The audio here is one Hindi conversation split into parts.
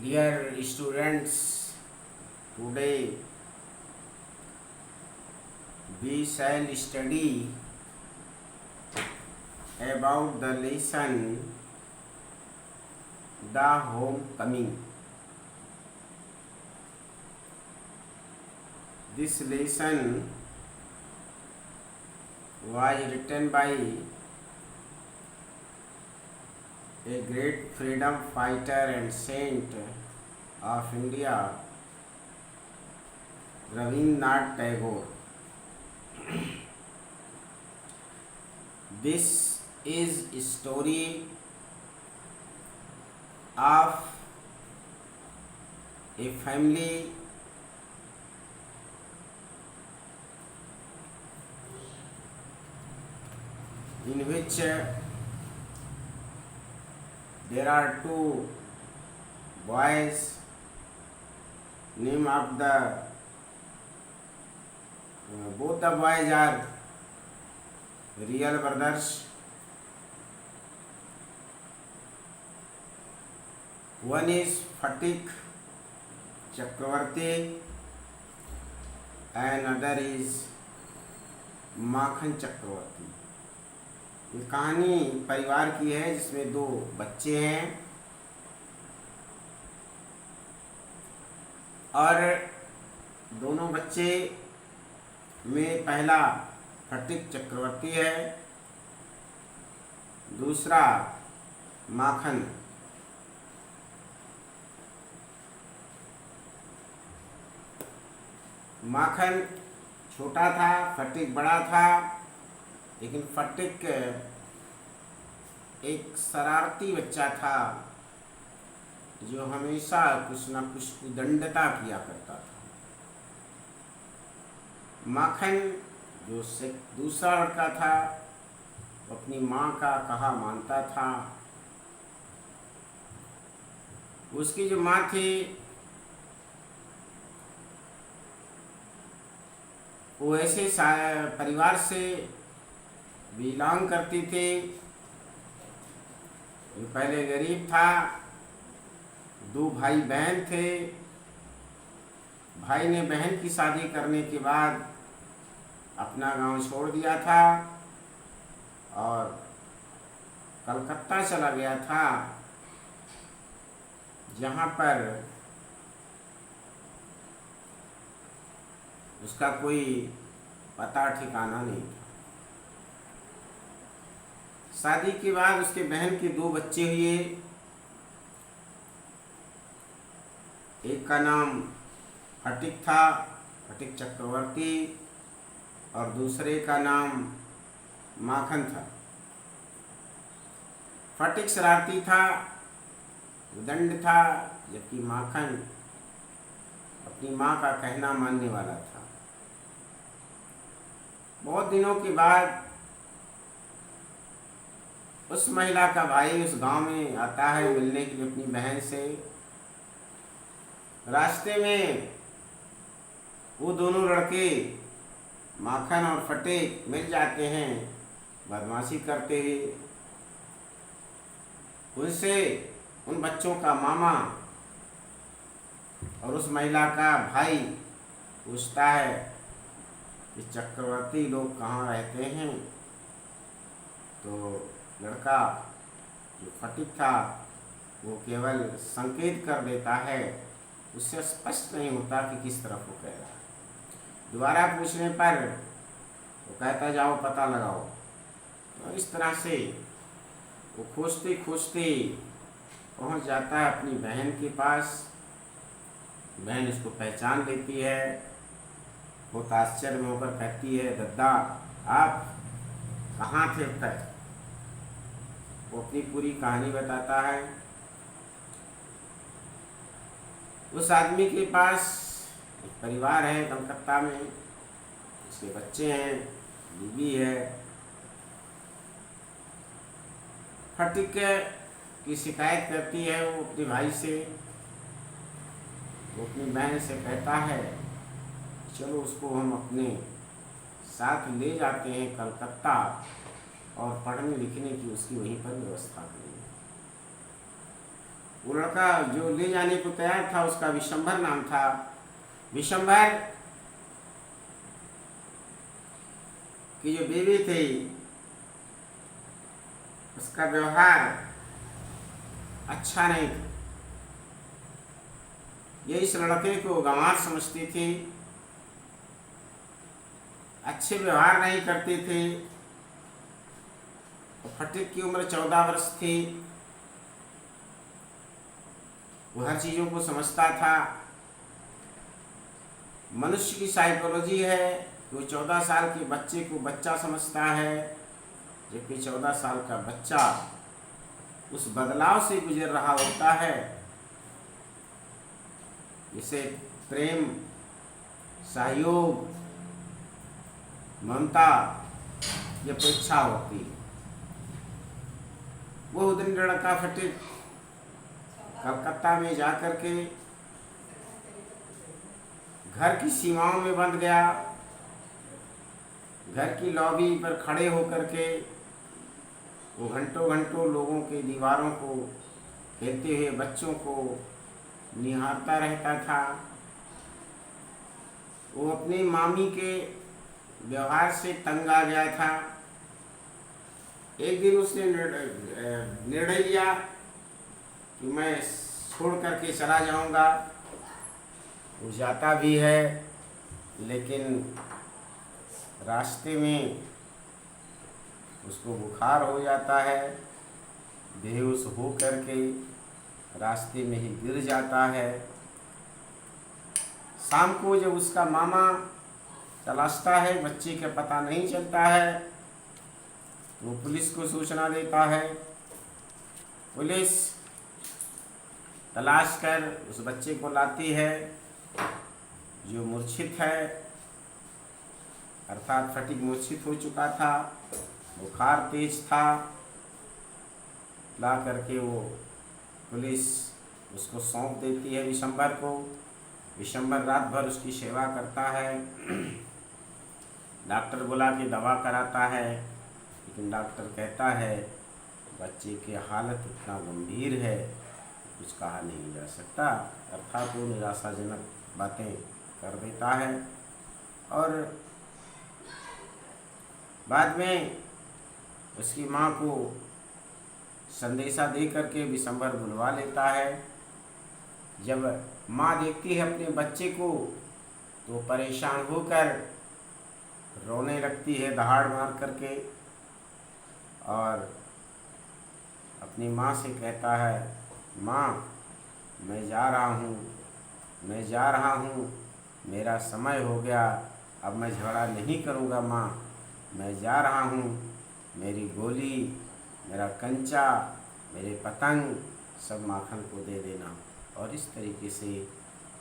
Dear students, today we shall study about the lesson The Homecoming. This lesson was written by a great freedom fighter and saint of India, Rabindranath Tagore. This is a story of a family in which there are two boys. Name of the both the boys are real brothers. One is Fatik Chakravarti and other is माखन चक्रवर्ती. ये कहानी परिवार की है जिसमें दो बच्चे हैं और दोनों बच्चे में पहला फटिक चक्रवर्ती है, दूसरा माखन. माखन छोटा था, फटिक बड़ा था, लेकिन फटिक एक शरारती बच्चा था जो हमेशा कुछ न कुछ उदंडता किया करता था. माखन जो दूसरा लड़का था वो अपनी माँ का कहा मानता था. उसकी जो माँ थी वो ऐसे परिवार से बिलोंग करती थी जो पहले गरीब था. दो भाई बहन थे. भाई ने बहन की शादी करने के बाद अपना गांव छोड़ दिया था और कलकत्ता चला गया था, जहाँ पर उसका कोई पता ठिकाना नहीं था. शादी के बाद उसके बहन के दो बच्चे हुए. एक का नाम फटिक था, फटिक चक्रवर्ती, और दूसरे का नाम माखन था. फटिक शरारती था, उदंड था, जबकि माखन अपनी माँ का कहना मानने वाला था. बहुत दिनों के बाद उस महिला का भाई उस गांव में आता है मिलने के लिए अपनी बहन से. रास्ते में वो दोनों लड़के माखन और फटिक मिल जाते हैं बदमाशी करते हुए. उनसे उन बच्चों का मामा और उस महिला का भाई पूछता है कि चक्रवर्ती लोग कहाँ रहते हैं. तो लड़का जो फटिक था वो केवल संकेत कर देता है, उससे स्पष्ट नहीं होता कि किस तरफ वो कह रहा है. दोबारा पूछने पर वो कहता जाओ पता लगाओ. तो इस तरह से वो खोजते खोजते पहुंच जाता है अपनी बहन के पास. बहन उसको पहचान लेती है. बहुत आश्चर्य में होकर कहती है, दद्दा आप कहाँ थे अब तक. वो अपनी पूरी कहानी बताता है. उस आदमी के पास एक परिवार है कलकत्ता में, उसके बच्चे हैं, बीवी है. फटिक की शिकायत करती है वो अपने भाई से. वो अपनी बहन से कहता है चलो उसको हम अपने साथ ले जाते हैं कलकत्ता और पढ़ने लिखने की उसकी वहीं पर व्यवस्था करेंगे. वो लड़का जो ले जाने को तैयार था उसका विशंभर नाम था। विशंभर की जो बीवी थी उसका व्यवहार अच्छा नहीं था। ये इस लड़के को गंवार समझती थी, अच्छे व्यवहार नहीं करती थी। फटीक की उम्र 14 वर्ष थी। वो हर चीज़ों को समझता था। मनुष्य की साइकोलॉजी है कि वो 14 साल के बच्चे को बच्चा समझता है, जबकि 14 साल का बच्चा उस बदलाव से गुजर रहा होता है जिसे प्रेम, सहयोग, ममता ये अपेक्षा होती है। वो दिन लड़का फटीक कलकत्ता में जाकर के घर की सीमाओं में बंध गया। घर की लॉबी पर खड़े होकर के वो घंटों घंटों लोगों के दीवारों को, खेलते हुए बच्चों को निहारता रहता था। वो अपनी मामी के व्यवहार से तंग आ गया था। एक दिन उसने निर्णय लिया कि मैं छोड़ करके चला जाऊंगा। वो जाता भी है, लेकिन रास्ते में उसको बुखार हो जाता है। बेहोश हो करके रास्ते में ही गिर जाता है। शाम को जब उसका मामा तलाशता है, बच्चे का पता नहीं चलता है, वो पुलिस को सूचना देता है। पुलिस तलाश कर उस बच्चे को लाती है जो मूर्छित है, अर्थात फटीक मूर्छित हो चुका था, बुखार तेज था। ला करके वो पुलिस उसको सौंप देती है विशंभर को। विशंभर रात भर उसकी सेवा करता है। डॉक्टर बुला के दवा कराता है, लेकिन डॉक्टर कहता है बच्चे की हालत इतना गंभीर है कुछ कहा नहीं जा सकता। अर्थात वो निराशाजनक बातें कर देता है। और बाद में उसकी माँ को संदेशा दे करके विशंभर बुलवा लेता है। जब माँ देखती है अपने बच्चे को तो परेशान होकर रोने लगती है दहाड़ मार करके, और अपनी माँ से कहता है, माँ मैं जा रहा हूँ, मैं जा रहा हूँ, मेरा समय हो गया, अब मैं झगड़ा नहीं करूँगा माँ, मैं जा रहा हूँ। मेरी गोली, मेरा कंचा, मेरे पतंग सब माखन को दे देना। और इस तरीके से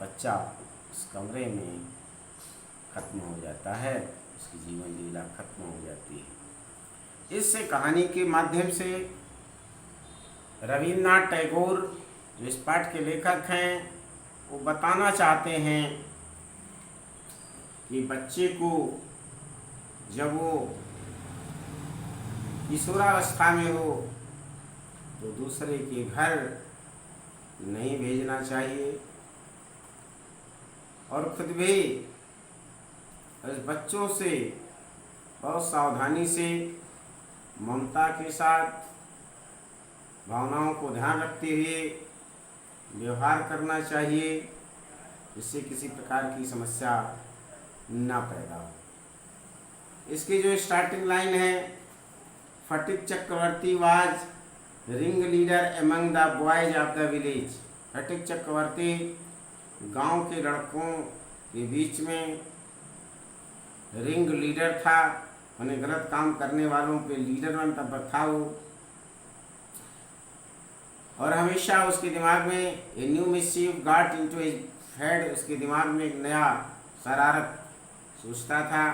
बच्चा उस कमरे में ख़त्म हो जाता है, उसकी जीवन लीला खत्म हो जाती है। इस कहानी के माध्यम से रविन्द्रनाथ टैगोर जो इस पाठ के लेखक हैं वो बताना चाहते हैं कि बच्चे को जब वो किशोरावस्था में हो तो दूसरे के घर नहीं भेजना चाहिए, और खुद भी उस बच्चों से बहुत सावधानी से, ममता के साथ, भावनाओं को ध्यान रखते हुए व्यवहार करना चाहिए, जिससे किसी प्रकार की समस्या ना पैदा हो। इसकी जो स्टार्टिंग लाइन है, Phatik Chakraborty was ring leader among the boys of the village. Phatik Chakraborty गांव के लड़कों के बीच में रिंग लीडर था, उन्हें गलत काम करने वालों पे लीडर बनता था वो। और हमेशा उसके दिमाग में a new mischief got into his head, उसके दिमाग में एक नया शरारत सोचता था।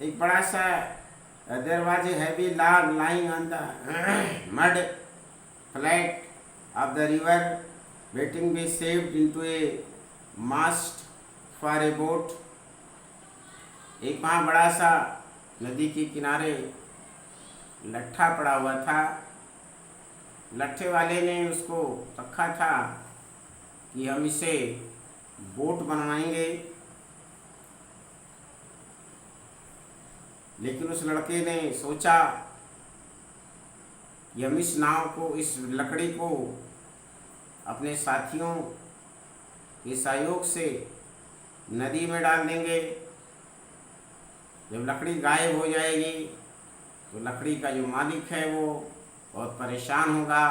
एक बड़ा सा there was a heavy log lying on the mud flat of the river waiting be saved into a mast for a boat. एक वहाँ बड़ा सा नदी के किनारे लट्ठा पड़ा हुआ था, लट्ठे वाले ने उसको रखा था कि हम इसे बोट बनवाएंगे, लेकिन उस लड़के ने सोचा कि हम इस नाव को, इस लकड़ी को अपने साथियों के सहयोग से नदी में डाल देंगे। जब लकड़ी गायब हो जाएगी तो लकड़ी का जो मालिक है वो बहुत परेशान होगा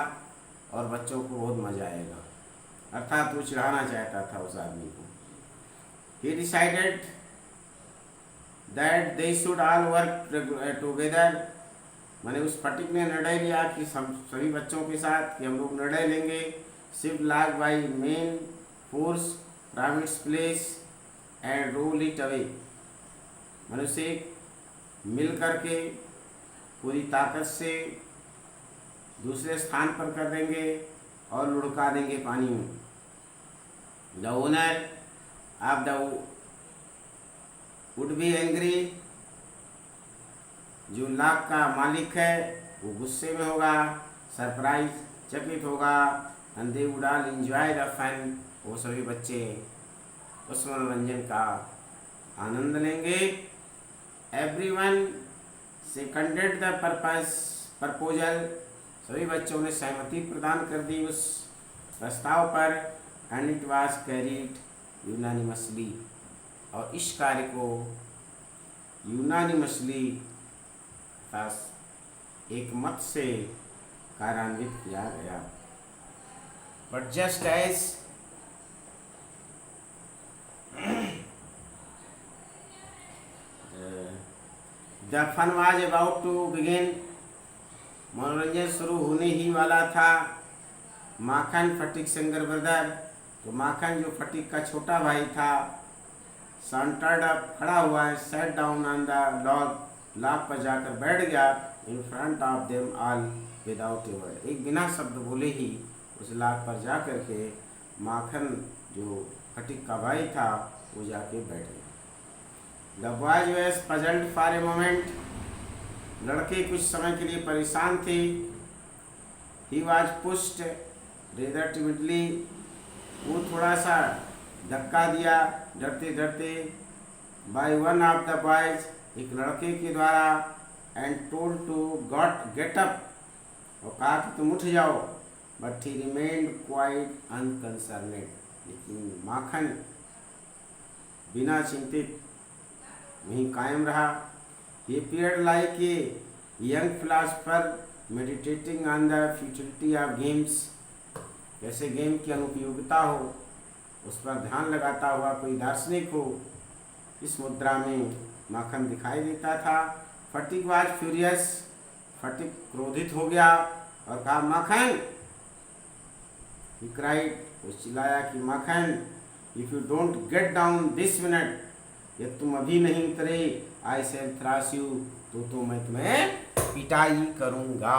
और बच्चों को बहुत मजा आएगा। अर्थात वो चिढ़ाना चाहता था उस आदमी को। He decided that they should all work together। मैंने उस फटिक ने निर्णय लिया कि सभी बच्चों के साथ कि हम लोग निर्णय लेंगे, shift log by main force from its place and roll it away. मैंने उसे मिल करके पूरी ताकत से दूसरे स्थान पर कर देंगे और लुढ़का देंगे पानी में। The owner of the would be angry. जो लाख का मालिक है वो गुस्से में होगा, सरप्राइज, चकित होगा। And they would all enjoy the fun. वो सभी बच्चे उस मनोरंजन का आनंद लेंगे। Everyone seconded the proposal. सभी बच्चों ने सहमति प्रदान कर दी उस प्रस्ताव पर। And it was carried unanimously. और इस कार्य को यूनानिमसली एक मत से कार्यान्वित किया गया। But just as the fun was about to begin. मनोरंजन शुरू होने ही वाला था। माखन, फटिक सिंगर ब्रदर, तो माखन जो फटिक का छोटा भाई था, सैंटर्ड अप, खड़ा हुआ है, set down on the log, log पर जाकर बैठ गया। In front of them all without a word. एक बिना शब्द बोले ही उस लॉग पर जा कर के माखन जो फटिक का भाई था वो जाके बैठ गया। The boys was puzzled for a moment. लड़के कुछ समय के लिए परेशान थे। He was pushed rather timidly. वो थोड़ा सा धक्का दिया डरते डरते। By one of the boys, एक लड़के के द्वारा। And told to get up, और कहा कि तुम उठ जाओ। But he remained quite unconcerned. लेकिन माखन बिना चिंतित वहीं कायम रहा। He appeared like a young philosopher meditating on the futility of games। जैसे गेम की अनुपयोगिता हो उस पर ध्यान लगाता हुआ कोई दार्शनिक हो, इस मुद्रा में माखन दिखाई देता था। फटिक वाज फ्यूरियस। फटिक क्रोधित हो गया और कहा माखन। He cried, वो चिल्लाया कि माखन, if you don't get down this minute, यदि तुम अभी नहीं उतरे, I shall thrash you, तो मैं तुम्हें पिटाई करूँगा।